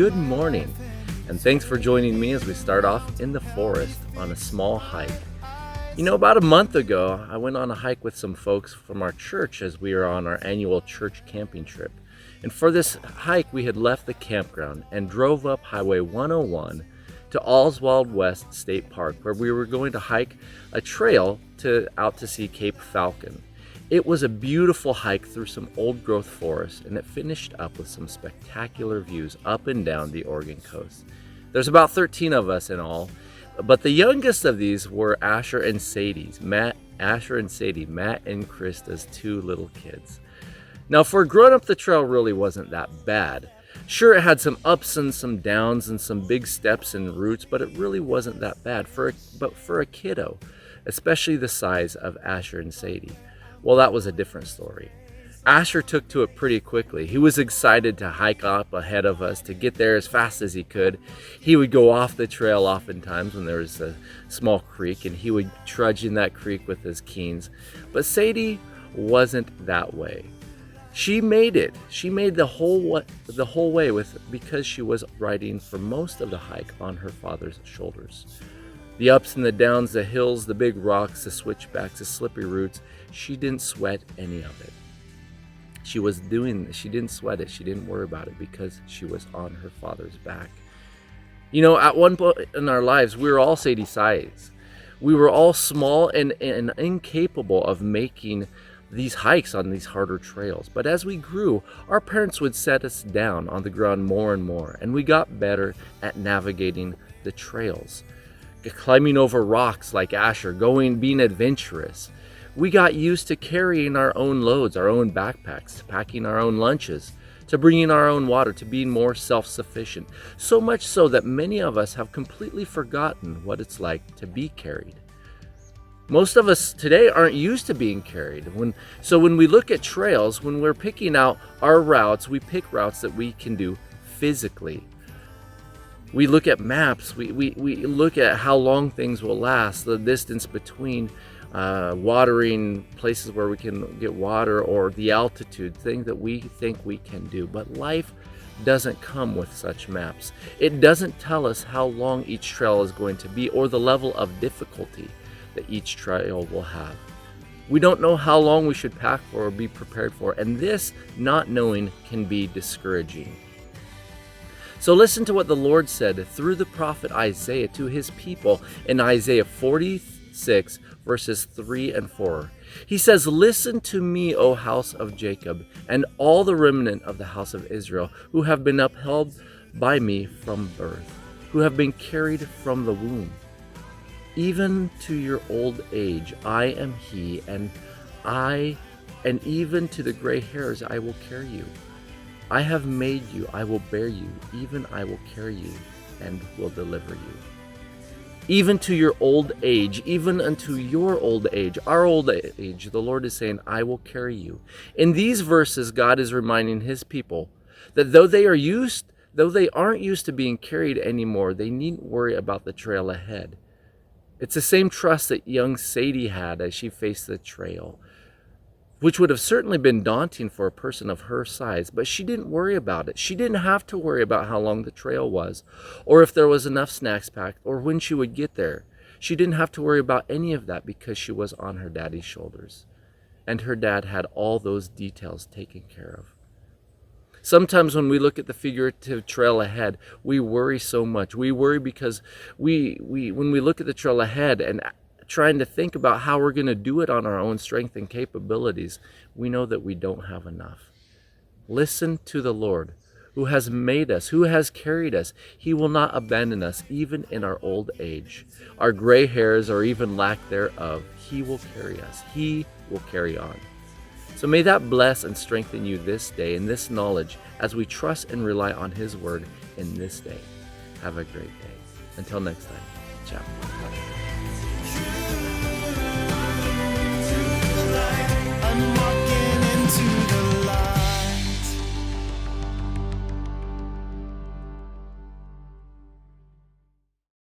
good morning, and thanks for joining me as we start off in the forest on a small hike. About a month ago, I went on a hike with some folks from our church as we were on our annual church camping trip. And for this hike, we had left the campground and drove up Highway 101 to Oswald West State Park, where we were going to hike a trail out to see Cape Falcon. It was a beautiful hike through some old growth forest, and it finished up with some spectacular views up and down the Oregon coast. There's about 13 of us in all, but the youngest of these were Asher and Sadie, Matt and Krista's two little kids. Now, for growing up, the trail really wasn't that bad. Sure, it had some ups and some downs and some big steps and roots, but it really wasn't that bad for a kiddo, especially the size of Asher and Sadie. Well, that was a different story. Asher took to it pretty quickly. He was excited to hike up ahead of us, to get there as fast as he could. He would go off the trail oftentimes when there was a small creek, and he would trudge in that creek with his Keens. But Sadie wasn't that way. She made it. She made the whole way because she was riding for most of the hike on her father's shoulders. The ups and the downs, the hills, the big rocks, the switchbacks, the slippery roots, she didn't sweat any of it. She didn't sweat it. She didn't worry about it because she was on her father's back. At one point in our lives, we were all Sadie size. We were all small and incapable of making these hikes on these harder trails. But as we grew, our parents would set us down on the ground more and more, and we got better at navigating the trails. Climbing over rocks like Asher, being adventurous. We got used to carrying our own loads, our own backpacks, to packing our own lunches, to bringing our own water, to being more self-sufficient. So much so that many of us have completely forgotten what it's like to be carried. Most of us today aren't used to being carried. So when we look at trails, when we're picking out our routes, we pick routes that we can do physically. We look at maps, we look at how long things will last, the distance between watering places where we can get water, or the altitude, things that we think we can do. But life doesn't come with such maps. It doesn't tell us how long each trail is going to be or the level of difficulty that each trail will have. We don't know how long we should pack for or be prepared for, and this not knowing can be discouraging. So listen to what the Lord said through the prophet Isaiah to his people in Isaiah 46, verses 3 and 4. He says, "Listen to me, O house of Jacob, and all the remnant of the house of Israel, who have been upheld by me from birth, who have been carried from the womb. Even to your old age, I am he, and even to the gray hairs I will carry you. I have made you, I will bear you, even I will carry you and will deliver you." Even to your old age, even unto your old age, our old age, the Lord is saying, I will carry you. In these verses, God is reminding his people that though they aren't used to being carried anymore, they needn't worry about the trail ahead. It's the same trust that young Sadie had as she faced the trail, which would have certainly been daunting for a person of her size, but she didn't worry about it. She didn't have to worry about how long the trail was, or if there was enough snacks packed, or when she would get there. She didn't have to worry about any of that because she was on her daddy's shoulders, and her dad had all those details taken care of. Sometimes when we look at the figurative trail ahead, we worry so much. We worry because when we look at the trail ahead and trying to think about how we're going to do it on our own strength and capabilities, we know that we don't have enough. Listen to the Lord, who has made us, who has carried us. He will not abandon us, even in our old age, our gray hairs, or even lack thereof. He will carry us. He will carry on. So may that bless and strengthen you this day in this knowledge as we trust and rely on his word in this day. Have a great day. Until next time, ciao.